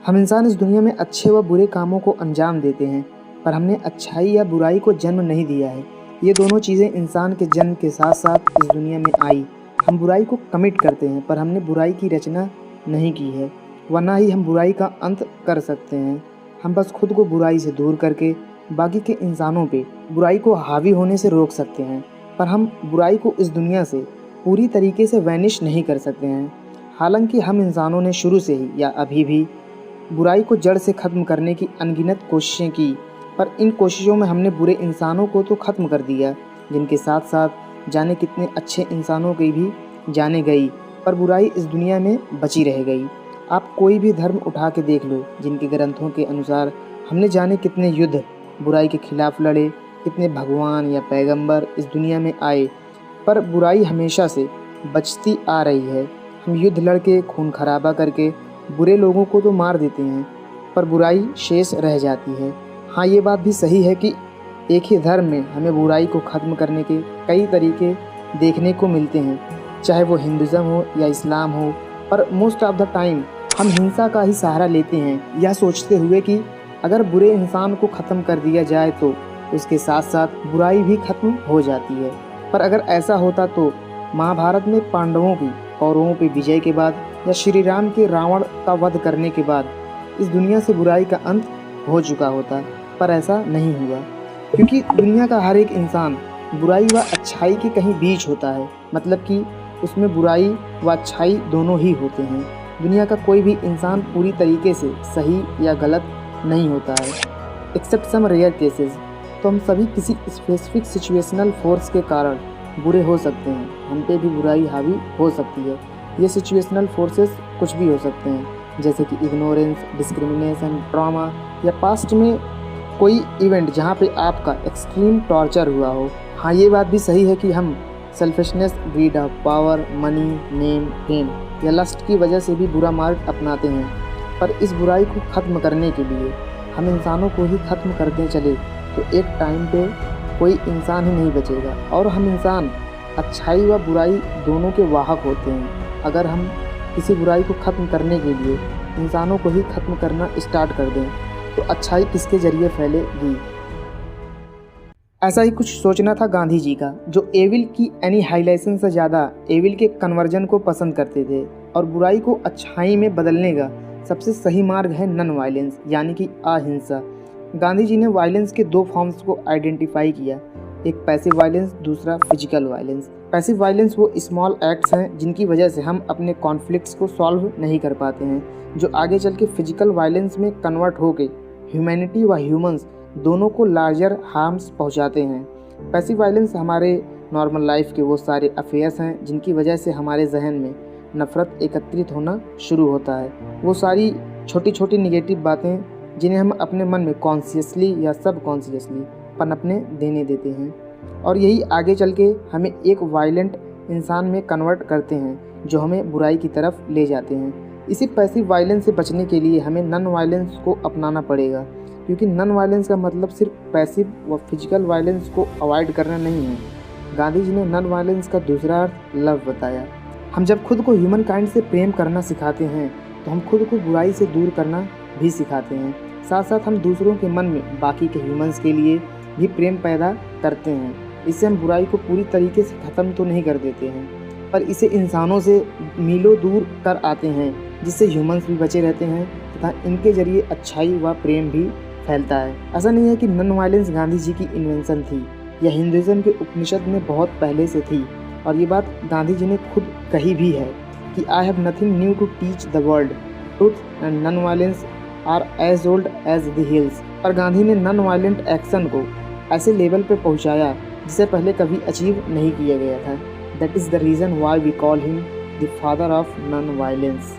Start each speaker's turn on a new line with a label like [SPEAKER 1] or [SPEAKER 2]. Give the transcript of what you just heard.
[SPEAKER 1] हम इंसान इस दुनिया में अच्छे व बुरे कामों को अंजाम देते हैं, पर हमने अच्छाई या बुराई को जन्म नहीं दिया है। ये दोनों चीज़ें इंसान के जन्म के साथ साथ इस दुनिया में आई। हम बुराई को कमिट करते हैं, पर हमने बुराई की रचना नहीं की है, वरना ही हम बुराई का अंत कर सकते हैं। हम बस खुद को बुराई से दूर करके बाकी के इंसानों पे बुराई को हावी होने से रोक सकते हैं, पर हम बुराई को इस दुनिया से पूरी तरीके से वैनिश नहीं कर सकते हैं। हालांकि हम इंसानों ने शुरू से ही या अभी भी बुराई को जड़ से ख़त्म करने की अनगिनत कोशिशें की, पर इन कोशिशों में हमने बुरे इंसानों को तो ख़त्म कर दिया, जिनके साथ साथ जाने कितने अच्छे इंसानों की भी जाने गई, पर बुराई इस दुनिया में बची रह गई। आप कोई भी धर्म उठा के देख लो, जिनके ग्रंथों के अनुसार हमने जाने कितने युद्ध बुराई के खिलाफ लड़े, कितने भगवान या पैगंबर इस दुनिया में आए, पर बुराई हमेशा से बचती आ रही है। हम युद्ध लड़के खून खराबा करके बुरे लोगों को तो मार देते हैं, पर बुराई शेष रह जाती है। हाँ, ये बात भी सही है कि एक ही धर्म में हमें बुराई को ख़त्म करने के कई तरीके देखने को मिलते हैं, चाहे वो हिंदुज़म हो या इस्लाम हो, पर मोस्ट ऑफ द टाइम हम हिंसा का ही सहारा लेते हैं, यह सोचते हुए कि अगर बुरे इंसान को ख़त्म कर दिया जाए तो उसके साथ साथ बुराई भी ख़त्म हो जाती है। पर अगर ऐसा होता तो महाभारत में पांडवों की कौरवों पर विजय के बाद या श्री राम के रावण का वध करने के बाद इस दुनिया से बुराई का अंत हो चुका होता, पर ऐसा नहीं हुआ, क्योंकि दुनिया का हर एक इंसान बुराई व अच्छाई के कहीं बीच होता है। मतलब कि उसमें बुराई व अच्छाई दोनों ही होते हैं। दुनिया का कोई भी इंसान पूरी तरीके से सही या गलत नहीं होता है, एक्सेप्ट सम रेयर केसेस। तो हम सभी किसी स्पेसिफिक सिचुएशनल फोर्स के कारण बुरे हो सकते हैं, हम पे भी बुराई हावी हो सकती है। ये सिचुएशनल फोर्सेस कुछ भी हो सकते हैं, जैसे कि इग्नोरेंस, डिस्क्रिमिनेशन, ट्रॉमा, या पास्ट में कोई इवेंट जहाँ पे आपका एक्सट्रीम टॉर्चर हुआ हो। हाँ, ये बात भी सही है कि हम selfishness, greed of power, money, name, fame या लस्ट की वजह से भी बुरा मार्ग अपनाते हैं, पर इस बुराई को ख़त्म करने के लिए हम इंसानों को ही ख़त्म करते चले तो एक टाइम पे कोई इंसान ही नहीं बचेगा, और हम इंसान अच्छाई व बुराई दोनों के वाहक होते हैं। अगर हम किसी बुराई को ख़त्म करने के लिए इंसानों को ही ख़त्म करना स्टार्ट कर दें तो अच्छाई किसके ज़रिए फैलेगी। ऐसा ही कुछ सोचना था गांधी जी का, जो एविल की एनिहाइलेशन से ज़्यादा एविल के कन्वर्जन को पसंद करते थे, और बुराई को अच्छाई में बदलने का सबसे सही मार्ग है नॉन वायलेंस, यानी कि अहिंसा। गांधी जी ने वायलेंस के दो फॉर्म्स को आइडेंटिफाई किया, एक पैसिव वायलेंस, दूसरा फिजिकल वायलेंस। पैसिव वायलेंस वो स्मॉल एक्ट्स हैं जिनकी वजह से हम अपने कॉन्फ्लिक्ट्स को सॉल्व नहीं कर पाते हैं, जो आगे चल के फिजिकल वायलेंस में कन्वर्ट होके ह्यूमैनिटी व ह्यूमंस दोनों को लार्जर हार्म्स पहुंचाते हैं। पैसिव वायलेंस हमारे नॉर्मल लाइफ के वो सारे अफेयर्स हैं जिनकी वजह से हमारे जहन में नफ़रत एकत्रित होना शुरू होता है। वो सारी छोटी छोटी निगेटिव बातें जिन्हें हम अपने मन में कॉन्शियसली या सबकॉन्शियसली पनपने देने देते हैं, और यही आगे चल के हमें एक वायलेंट इंसान में कन्वर्ट करते हैं, जो हमें बुराई की तरफ ले जाते हैं। इसी पैसिव वायलेंस से बचने के लिए हमें नॉन वायलेंस को अपनाना पड़ेगा, क्योंकि नॉन वायलेंस का मतलब सिर्फ पैसिव व फिजिकल वायलेंस को अवॉइड करना नहीं है। गांधी जी ने नॉन वायलेंस का दूसरा अर्थ लव बताया। हम जब खुद को ह्यूमन काइंड से प्रेम करना सिखाते हैं तो हम खुद को बुराई से दूर करना भी सिखाते हैं। साथ साथ हम दूसरों के मन में बाकी के ह्यूमंस के लिए भी प्रेम पैदा करते हैं। इससे हम बुराई को पूरी तरीके से ख़त्म तो नहीं कर देते हैं, पर इसे इंसानों से मीलों दूर कर आते हैं, जिससे ह्यूमंस भी बचे रहते हैं तथा इनके ज़रिए अच्छाई व प्रेम भी फैलता है। ऐसा नहीं है कि नॉन वायलेंस गांधी जी की इन्वेंशन थी या हिंदुज़म के उपनिषद में बहुत पहले से थी, और ये बात गांधी जी ने खुद कही भी है कि I have nothing new to teach the world, truth and non violence are as old as the hills. पर गांधी ने नॉन वायलेंट एक्शन को ऐसे लेवल पे पहुंचाया जिसे पहले कभी अचीव नहीं किया गया था। That is the reason why we call him the father of non violence.